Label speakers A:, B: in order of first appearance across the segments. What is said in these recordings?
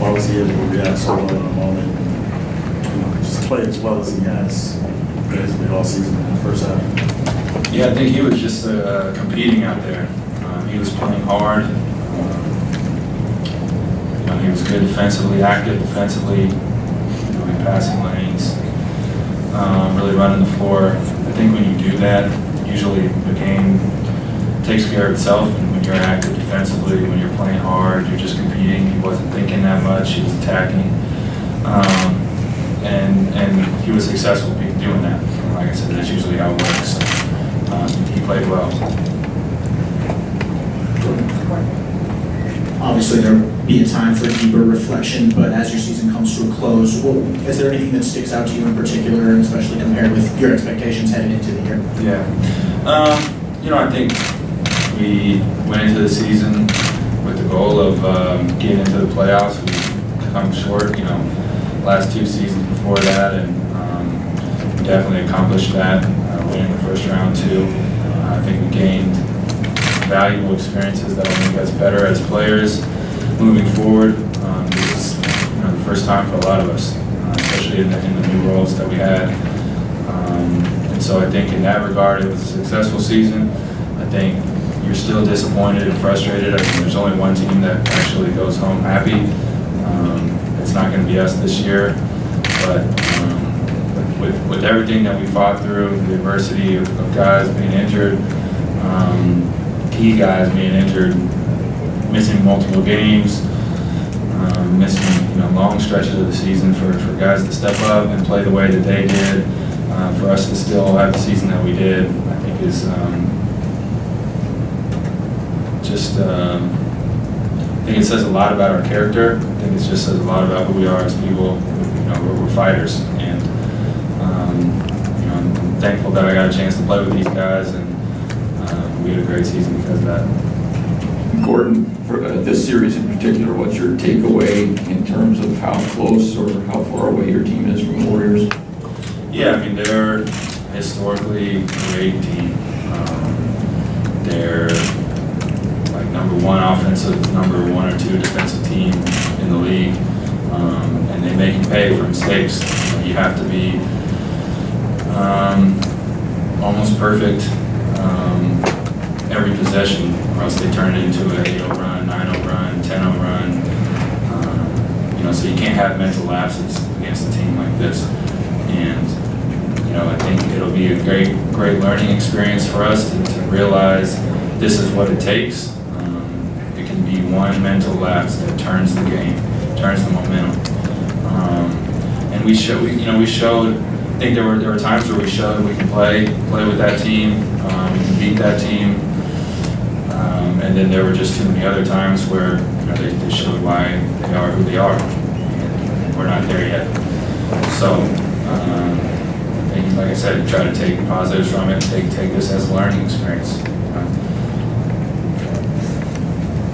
A: why was he able to react so well in the moment? Just play as well as he has basically all season in the first half.
B: Yeah, I think he was just competing out there. He was playing hard. He was good defensively, active defensively, in passing lanes, really running the floor. I think when you do that, usually the game takes care of itself. And when you're active defensively, when you're playing hard, you're just competing. He wasn't thinking that much. He was attacking, and he was successful doing that. And like I said, that's usually how it works. So, he played well.
C: Obviously, there'll be a time for deeper reflection, but as your season comes to a close, is there anything that sticks out to you in particular, and especially compared with your expectations heading into the year?
B: Yeah. I think we went into the season with the goal of getting into the playoffs. We've come short, last 2 seasons before that, and we definitely accomplished that, winning the first round too. I think we gained valuable experiences that will make us better as players moving forward. This is the first time for a lot of us, especially in the new roles that we had. And so I think in that regard, it was a successful season. I think you're still disappointed and frustrated. I mean, there's only one team that actually goes home happy. It's not going to be us this year, but with everything that we fought through, the adversity of guys being injured, key guys being injured, missing multiple games, missing long stretches of the season for guys to step up and play the way that they did, for us to still have the season that we did, I think is I think it says a lot about our character. I think it just says a lot about who we are as people. We're fighters, and I'm thankful that I got a chance to play with these guys, and we had a great season because of that.
D: Gordon, for this series in particular, what's your takeaway in terms of how close or how far away your team is from the Warriors?
B: Yeah, I mean, they're historically a great team. They're like #1 offensive, #1 or 2 defensive team in the league, and they make you pay for mistakes. You have to be almost perfect every possession, or else they turn it into an 8-0 run, 9-0 run, 10-0 run. So you can't have mental lapses against a team like this. And I think it'll be a great learning experience for us to realize this is what it takes. It can be one mental lapse that turns the game, turns the momentum. And we showed. I think there were times where we showed we can play with that team, we can beat that team. And then there were just too many other times where they showed why they are who they are, and we're not there yet. So, like I said, try to take positives from it, take this as a learning experience.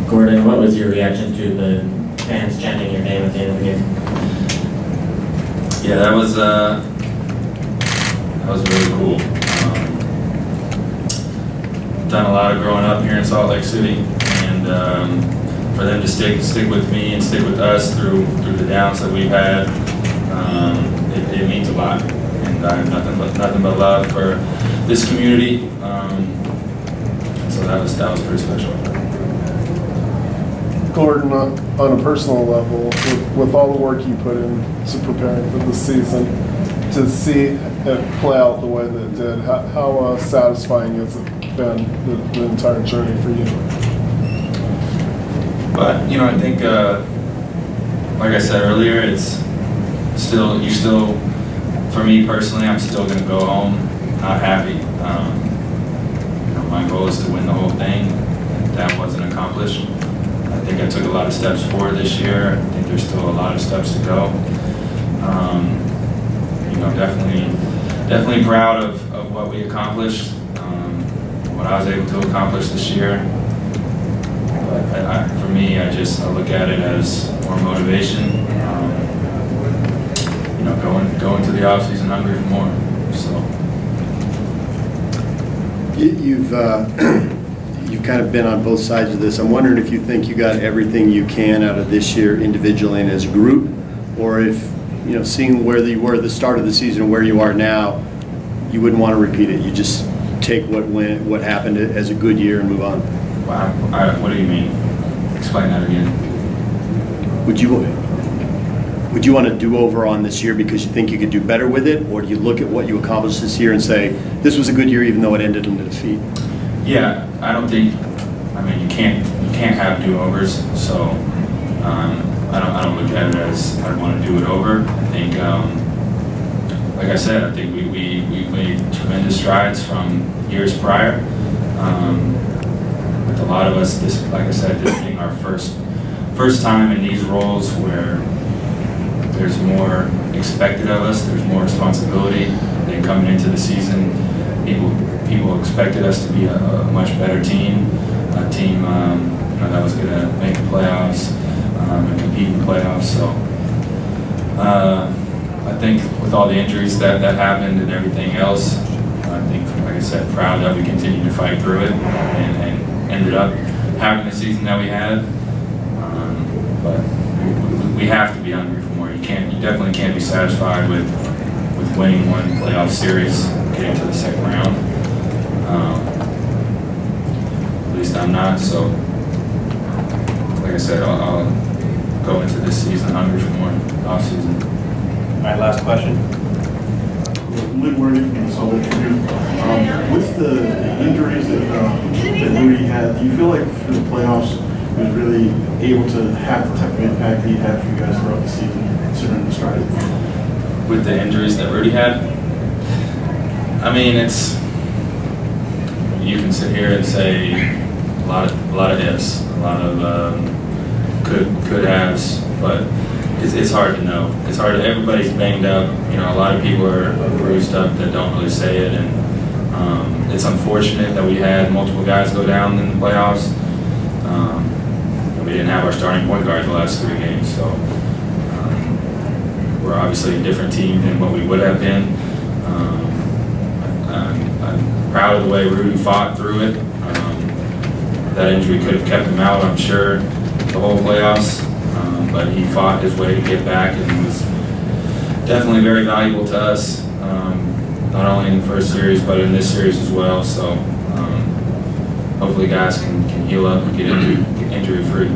E: Gordon, what was your reaction to the fans chanting your name at the end of the game?
B: Yeah, that was really cool. Done a lot of growing up here in Salt Lake City, and for them to stick with me and stick with us through the downs that we've had, it means a lot. And I have nothing but love for this community, and so that was pretty special.
F: Gordon, on a personal level, with all the work you put into preparing for the season, to see it play out the way that it did, how satisfying has it been, the entire journey for you?
B: But I think, like I said earlier, it's still, for me personally, I'm still going to go home not happy. My goal is to win the whole thing. That wasn't accomplished. I think I took a lot of steps forward this year. I think there's still a lot of steps to go. Definitely proud of what we accomplished, what I was able to accomplish this year. But for me, I look at it as more motivation. Going to the offseason hungry for more. So
G: you've kind of been on both sides of this. I'm wondering if you think you got everything you can out of this year individually and as a group, or if, you know, seeing where you were at the start of the season and where you are now, you wouldn't want to repeat it. You just take what happened as a good year and move on.
B: Wow. What do you mean? Explain that again.
G: Would you want to do over on this year because you think you could do better with it, or do you look at what you accomplished this year and say this was a good year even though it ended in a defeat?
B: Yeah, I don't think. I mean, you can't have do-overs. So I don't look at it as I want to do it over. I think, like I said, I think we made tremendous strides from years prior. With a lot of us, this, like I said, this being our first time in these roles where there's more expected of us, there's more responsibility than coming into the season. People expected us to be a much better team, a team you know, that was going to make the playoffs and compete in the playoffs. So I think with all the injuries that happened and everything else, I think, like I said, proud that we continued to fight through it and ended up having the season that we had. But we have to be hungry for more. You definitely can't be satisfied with winning one playoff series, getting to the second round. At least I'm not. So, like I said, I'll go into this season hungry for more off season.
H: All right, last question.
A: Lidworthy from the Solid Tribune. With the injuries that Rudy had, do you feel like for the playoffs he was really able to have the type of impact that he had for you guys throughout the season, considering the stride?
B: With the injuries that Rudy had, I mean, you can sit here and say a lot of ifs, a lot of could haves, but it's hard to know. It's hard. Everybody's banged up. You know, a lot of people are bruised up that don't really say it, and it's unfortunate that we had multiple guys go down in the playoffs. We didn't have our starting point guard the last 3 games, so we're obviously a different team than what we would have been. I'm proud of the way Rudy fought through it. That injury could have kept him out, I'm sure, the whole playoffs. But he fought his way to get back and was definitely very valuable to us, not only in the first series but in this series as well. So hopefully guys can heal up and get injury free.